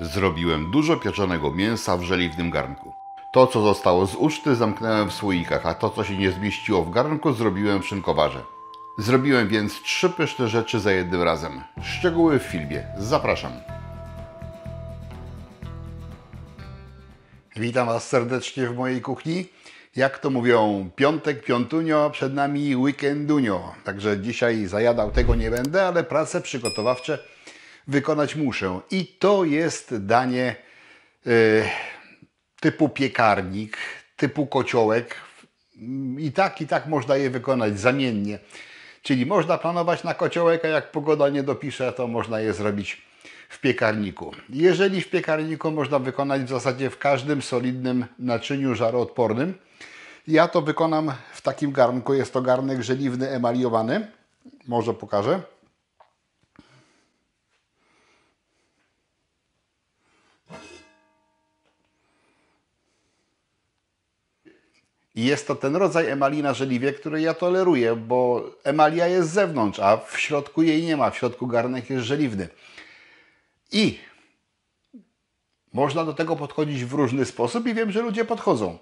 Zrobiłem dużo pieczonego mięsa w żeliwnym garnku. To, co zostało z uczty, zamknąłem w słoikach, a to, co się nie zmieściło w garnku, zrobiłem w szynkowarze. Zrobiłem więc 3 pyszne rzeczy za jednym razem. Szczegóły w filmie. Zapraszam. Witam Was serdecznie w mojej kuchni. Jak to mówią, piątek, piątunio, przed nami weekendunio. Także dzisiaj zajadał tego nie będę, ale prace przygotowawcze wykonać muszę. I to jest danie typu piekarnik, typu kociołek. I tak można je wykonać zamiennie. Czyli można planować na kociołek, a jak pogoda nie dopisze, to można je zrobić w piekarniku. Jeżeli w piekarniku można wykonać w zasadzie w każdym solidnym naczyniu żaroodpornym, ja to wykonam w takim garnku. Jest to garnek żeliwny emaliowany. Może pokażę. I jest to ten rodzaj emali na żeliwie, który ja toleruję, bo emalia jest z zewnątrz, a w środku jej nie ma. W środku garnek jest żeliwny. I można do tego podchodzić w różny sposób i wiem, że ludzie podchodzą.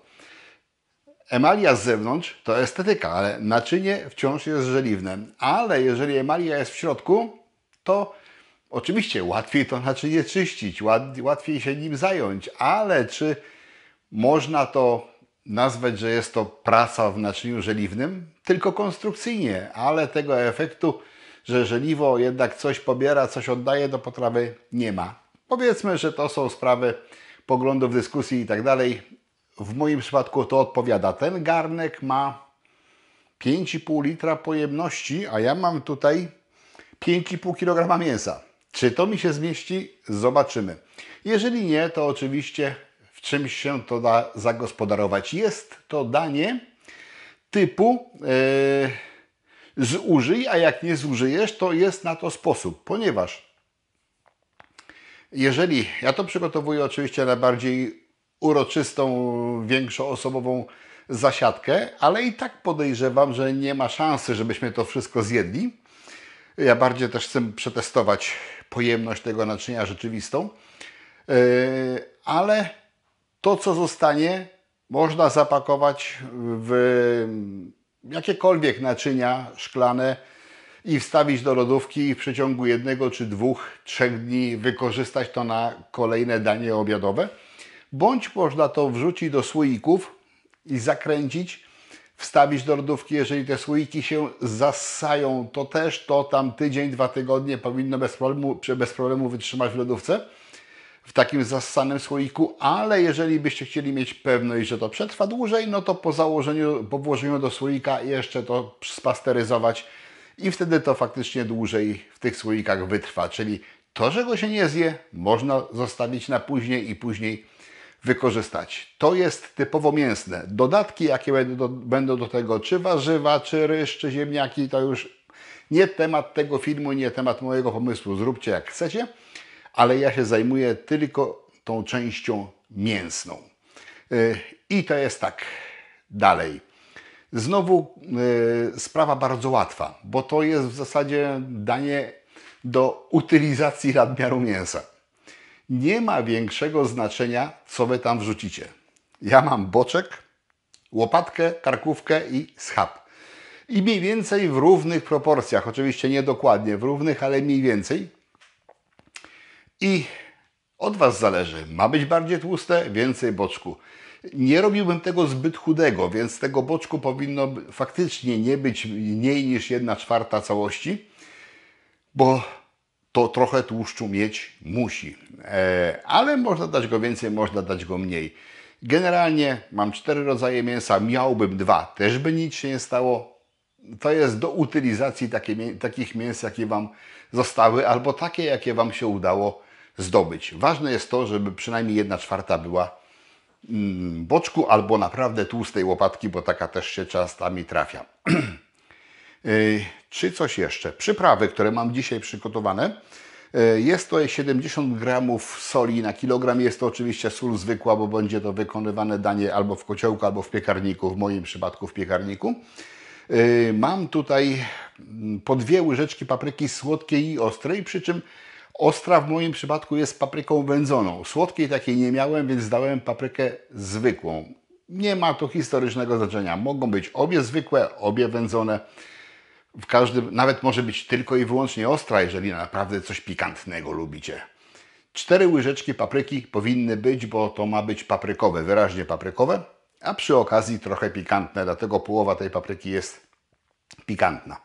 Emalia z zewnątrz to estetyka, ale naczynie wciąż jest żeliwne. Ale jeżeli emalia jest w środku, to oczywiście łatwiej to naczynie czyścić, łatwiej się nim zająć, ale czy można to nazwać, że jest to praca w naczyniu żeliwnym? Tylko konstrukcyjnie, ale tego efektu, że żeliwo jednak coś pobiera, coś oddaje do potrawy, nie ma. Powiedzmy, że to są sprawy poglądów, dyskusji i tak dalej. W moim przypadku to odpowiada. Ten garnek ma 5,5 litra pojemności, a ja mam tutaj 5,5 kg mięsa. Czy to mi się zmieści? Zobaczymy. Jeżeli nie, to oczywiście w czymś się to da zagospodarować. Jest to danie typu zużyj, a jak nie zużyjesz, to jest na to sposób, ponieważ jeżeli ja to przygotowuję oczywiście na bardziej uroczystą, większoosobową zasiadkę, ale i tak podejrzewam, że nie ma szansy, żebyśmy to wszystko zjedli. Ja bardziej też chcę przetestować pojemność tego naczynia rzeczywistą, ale to, co zostanie, można zapakować w jakiekolwiek naczynia szklane i wstawić do lodówki i w przeciągu 1 czy 2, 3 dni wykorzystać to na kolejne danie obiadowe. Bądź można to wrzucić do słoików i zakręcić, wstawić do lodówki. Jeżeli te słoiki się zassają, to też to tam tydzień, 2 tygodnie powinno bez problemu wytrzymać w lodówce, w takim zassanym słoiku, ale jeżeli byście chcieli mieć pewność, że to przetrwa dłużej, no to po włożeniu do słoika jeszcze to spasteryzować i wtedy to faktycznie dłużej w tych słoikach wytrwa. Czyli to, że go się nie zje, można zostawić na później i później wykorzystać. To jest typowo mięsne. Dodatki, jakie będą do tego, czy warzywa, czy ryż, czy ziemniaki, to już nie temat tego filmu, nie temat mojego pomysłu. Zróbcie jak chcecie, ale ja się zajmuję tylko tą częścią mięsną. I to jest tak dalej. Znowu sprawa bardzo łatwa, bo to jest w zasadzie danie do utylizacji nadmiaru mięsa. Nie ma większego znaczenia, co Wy tam wrzucicie. Ja mam boczek, łopatkę, karkówkę i schab. I mniej więcej w równych proporcjach, oczywiście nie dokładnie w równych, ale mniej więcej. I od Was zależy. Ma być bardziej tłuste, więcej boczku. Nie robiłbym tego zbyt chudego, więc tego boczku powinno faktycznie nie być mniej niż 1/4 całości, bo to trochę tłuszczu mieć musi. Ale można dać go więcej, można dać go mniej. Generalnie mam 4 rodzaje mięsa, miałbym 2, też by nic się nie stało. To jest do utylizacji takich mięs, jakie Wam zostały, albo takie, jakie Wam się udało zdobyć. Ważne jest to, żeby przynajmniej 1/4 była boczku albo naprawdę tłustej łopatki, bo taka też się czasami trafia. Czy coś jeszcze? Przyprawy, które mam dzisiaj przygotowane. Jest to 70 gramów soli na kilogram. Jest to oczywiście sól zwykła, bo będzie to wykonywane danie albo w kociołku, albo w piekarniku. W moim przypadku w piekarniku. Mam tutaj po 2 łyżeczki papryki słodkiej i ostrej, przy czym Ostra w moim przypadku jest papryką wędzoną. Słodkiej takiej nie miałem, więc dałem paprykę zwykłą. Nie ma to historycznego znaczenia. Mogą być obie zwykłe, obie wędzone. W każdym, nawet może być tylko i wyłącznie ostra, jeżeli naprawdę coś pikantnego lubicie. 4 łyżeczki papryki powinny być, bo to ma być paprykowe, wyraźnie paprykowe, a przy okazji trochę pikantne, dlatego połowa tej papryki jest pikantna.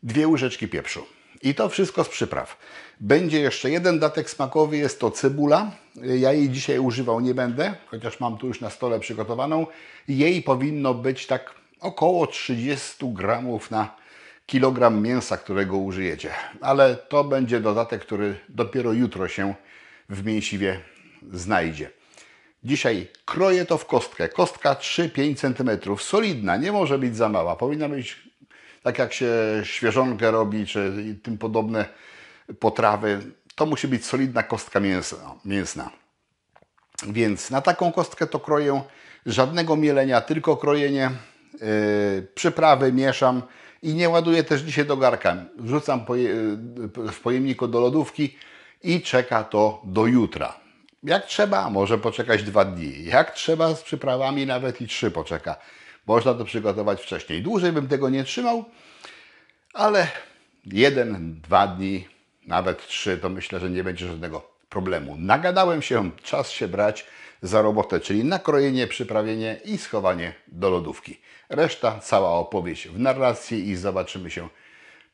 2 łyżeczki pieprzu. I to wszystko z przypraw. Będzie jeszcze jeden datek smakowy, jest to cebula. Ja jej dzisiaj używał nie będę, chociaż mam tu już na stole przygotowaną. Jej powinno być tak około 30 gramów na kilogram mięsa, którego użyjecie. Ale to będzie dodatek, który dopiero jutro się w mięsiwie znajdzie. Dzisiaj kroję to w kostkę. Kostka 3-5 cm. Solidna, nie może być za mała. Powinna być tak jak się świeżonkę robi, czy tym podobne potrawy. To musi być solidna kostka mięsna. Więc na taką kostkę to kroję. Żadnego mielenia, tylko krojenie. Przyprawy mieszam i nie ładuję też dzisiaj do garka. Wrzucam w pojemniku do lodówki i czeka to do jutra. Jak trzeba, może poczekać 2 dni. Jak trzeba z przyprawami nawet i 3 poczeka. Można to przygotować wcześniej. Dłużej bym tego nie trzymał, ale 1-2 dni, nawet 3, to myślę, że nie będzie żadnego problemu. Nagadałem się, czas się brać za robotę, czyli nakrojenie, przyprawienie i schowanie do lodówki. Reszta, cała opowieść w narracji i zobaczymy się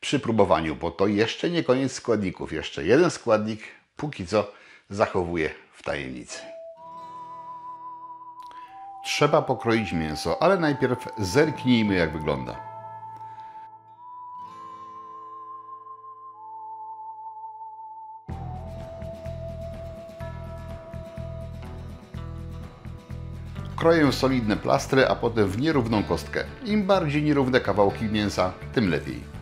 przy próbowaniu, bo to jeszcze nie koniec składników. Jeszcze jeden składnik póki co zachowuję w tajemnicy. Trzeba pokroić mięso, ale najpierw zerknijmy, jak wygląda. Kroję solidne plastry, a potem w nierówną kostkę. Im bardziej nierówne kawałki mięsa, tym lepiej.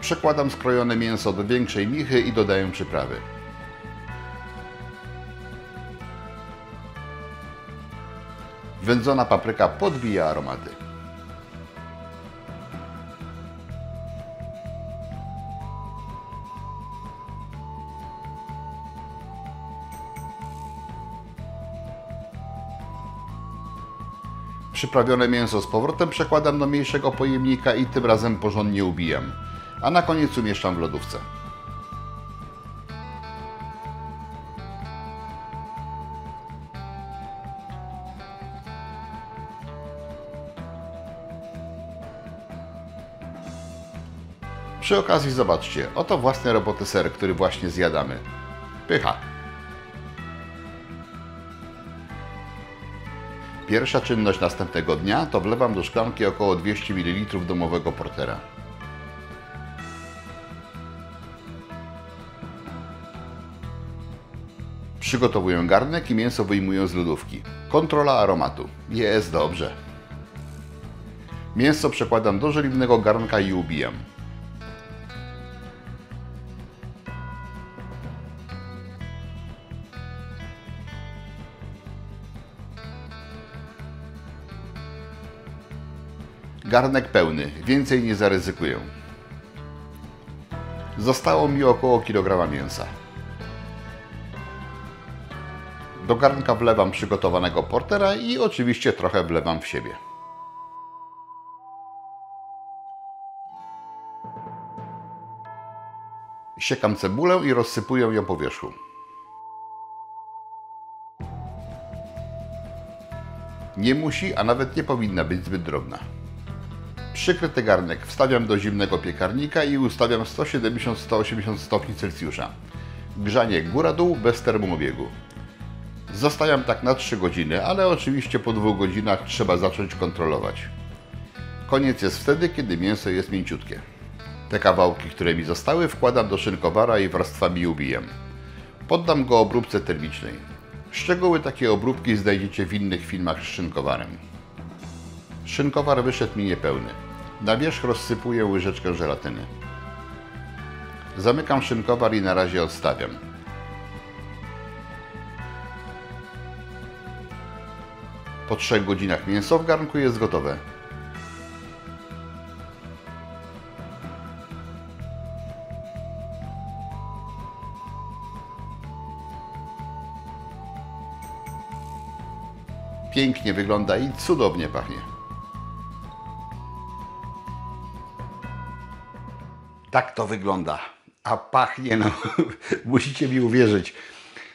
Przekładam skrojone mięso do większej michy i dodaję przyprawy. Wędzona papryka podbija aromaty. Przyprawione mięso z powrotem przekładam do mniejszego pojemnika i tym razem porządnie ubijam. A na koniec umieszczam w lodówce. Przy okazji zobaczcie, oto własnej roboty ser, który właśnie zjadamy. Pycha! Pierwsza czynność następnego dnia to wlewam do szklanki około 200 ml domowego portera. Przygotowuję garnek i mięso wyjmuję z lodówki. Kontrola aromatu. Jest dobrze. Mięso przekładam do żeliwnego garnka i ubijam. Garnek pełny, więcej nie zaryzykuję. Zostało mi około kilograma mięsa. Do garnka wlewam przygotowanego portera i oczywiście trochę wlewam w siebie. Siekam cebulę i rozsypuję ją po wierzchu. Nie musi, a nawet nie powinna być zbyt drobna. Przykryty garnek wstawiam do zimnego piekarnika i ustawiam 170-180 stopni Celsjusza. Grzanie góra-dół bez termoobiegu. Zostawiam tak na 3 godziny, ale oczywiście po 2 godzinach trzeba zacząć kontrolować. Koniec jest wtedy, kiedy mięso jest mięciutkie. Te kawałki, które mi zostały, wkładam do szynkowara i warstwami ubijam. Poddam go obróbce termicznej. Szczegóły takiej obróbki znajdziecie w innych filmach z szynkowarem. Szynkowar wyszedł mi niepełny. Na wierzch rozsypuję łyżeczkę żelatyny. Zamykam szynkowar i na razie odstawiam. Po 3 godzinach mięso w garnku jest gotowe. Pięknie wygląda i cudownie pachnie. Tak to wygląda. A pachnie, no musicie mi uwierzyć,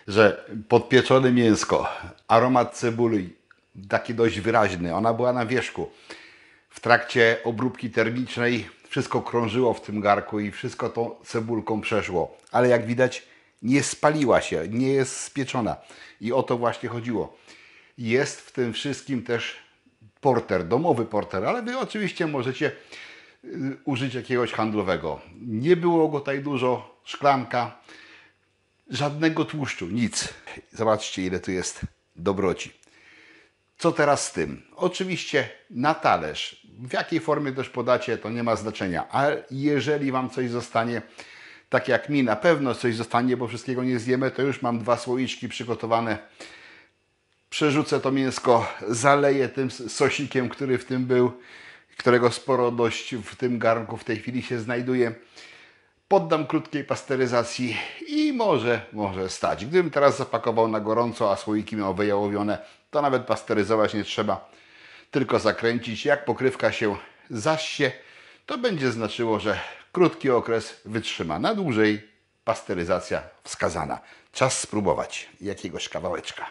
że podpieczone mięsko, aromat cebuli, taki dość wyraźny. Ona była na wierzchu. W trakcie obróbki termicznej wszystko krążyło w tym garku i wszystko tą cebulką przeszło. Ale jak widać, nie spaliła się, nie jest spieczona. I o to właśnie chodziło. Jest w tym wszystkim też porter, domowy porter, ale Wy oczywiście możecie użyć jakiegoś handlowego. Nie było go tutaj dużo, szklanka, żadnego tłuszczu, nic. Zobaczcie, ile tu jest dobroci. Co teraz z tym? Oczywiście na talerz. W jakiej formie też podacie, to nie ma znaczenia. Ale jeżeli Wam coś zostanie, tak jak mi na pewno coś zostanie, bo wszystkiego nie zjemy, to już mam 2 słoiczki przygotowane. Przerzucę to mięsko, zaleję tym sosikiem, który w tym był, którego sporo dość w tym garnku w tej chwili się znajduje. Poddam krótkiej pasteryzacji i może stać. Gdybym teraz zapakował na gorąco, a słoiki miał wyjałowione, to nawet pasteryzować nie trzeba. Tylko zakręcić. Jak pokrywka się zasie, to będzie znaczyło, że krótki okres wytrzyma. Na dłużej pasteryzacja wskazana. Czas spróbować jakiegoś kawałeczka.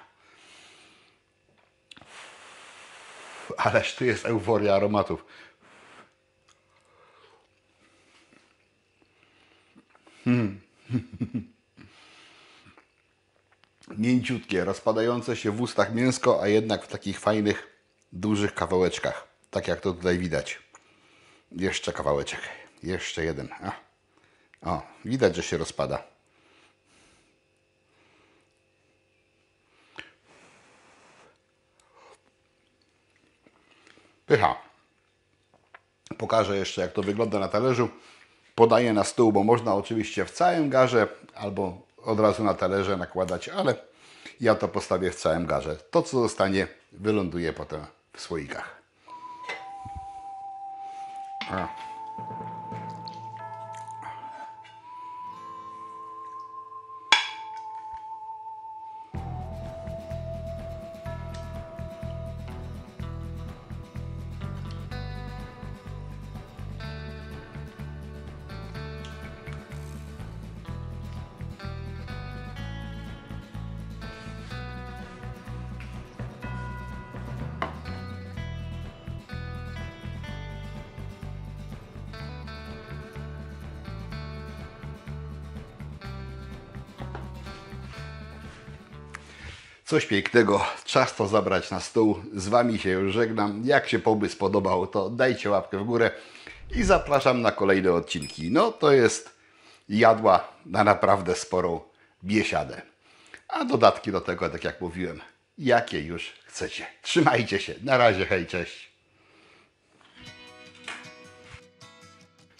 Ależ tu jest euforia aromatów. Mięciutkie, rozpadające się w ustach mięsko, a jednak w takich fajnych, dużych kawałeczkach. Tak jak to tutaj widać. Jeszcze kawałeczek. Jeszcze jeden. O, widać, że się rozpada. Pycha. Pokażę jeszcze, jak to wygląda na talerzu. Podaję na stół, bo można oczywiście w całym garze albo od razu na talerze nakładać, ale ja to postawię w całym garze. To, co zostanie, wyląduje potem w słoikach. Coś pięknego, czas to zabrać na stół. Z Wami się już żegnam. Jak się pomysł spodobał, to dajcie łapkę w górę i zapraszam na kolejne odcinki. No to jest jadła na naprawdę sporą biesiadę. A dodatki do tego, tak jak mówiłem, jakie już chcecie. Trzymajcie się. Na razie, hej, cześć.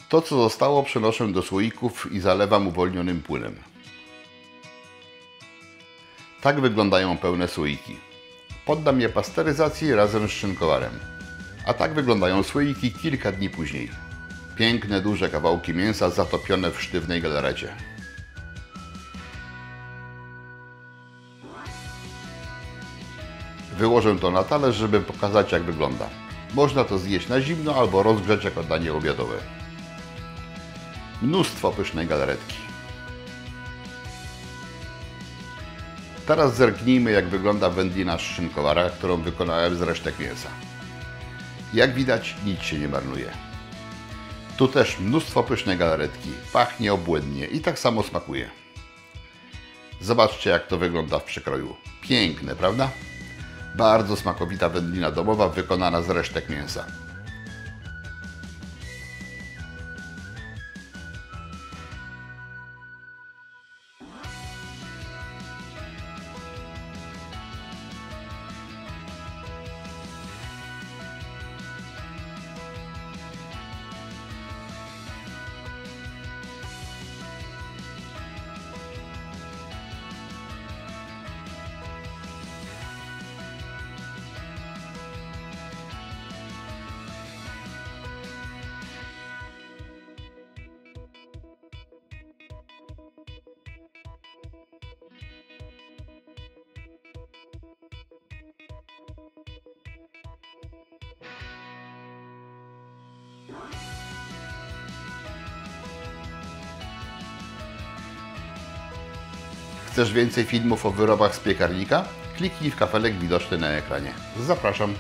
To, co zostało, przenoszę do słoików i zalewam uwolnionym płynem. Tak wyglądają pełne słoiki. Poddam je pasteryzacji razem z szynkowarem. A tak wyglądają słoiki kilka dni później. Piękne, duże kawałki mięsa zatopione w sztywnej galarecie. Wyłożę to na talerz, żeby pokazać, jak wygląda. Można to zjeść na zimno albo rozgrzeć jako danie obiadowe. Mnóstwo pysznej galaretki. Teraz zerknijmy, jak wygląda wędlina z szynkowara, którą wykonałem z resztek mięsa. Jak widać, nic się nie marnuje. Tu też mnóstwo pysznej galaretki. Pachnie obłędnie i tak samo smakuje. Zobaczcie, jak to wygląda w przekroju. Piękne, prawda? Bardzo smakowita wędlina domowa wykonana z resztek mięsa. Chcesz więcej filmów o wyrobach z piekarnika? Kliknij w kafelek widoczny na ekranie. Zapraszam.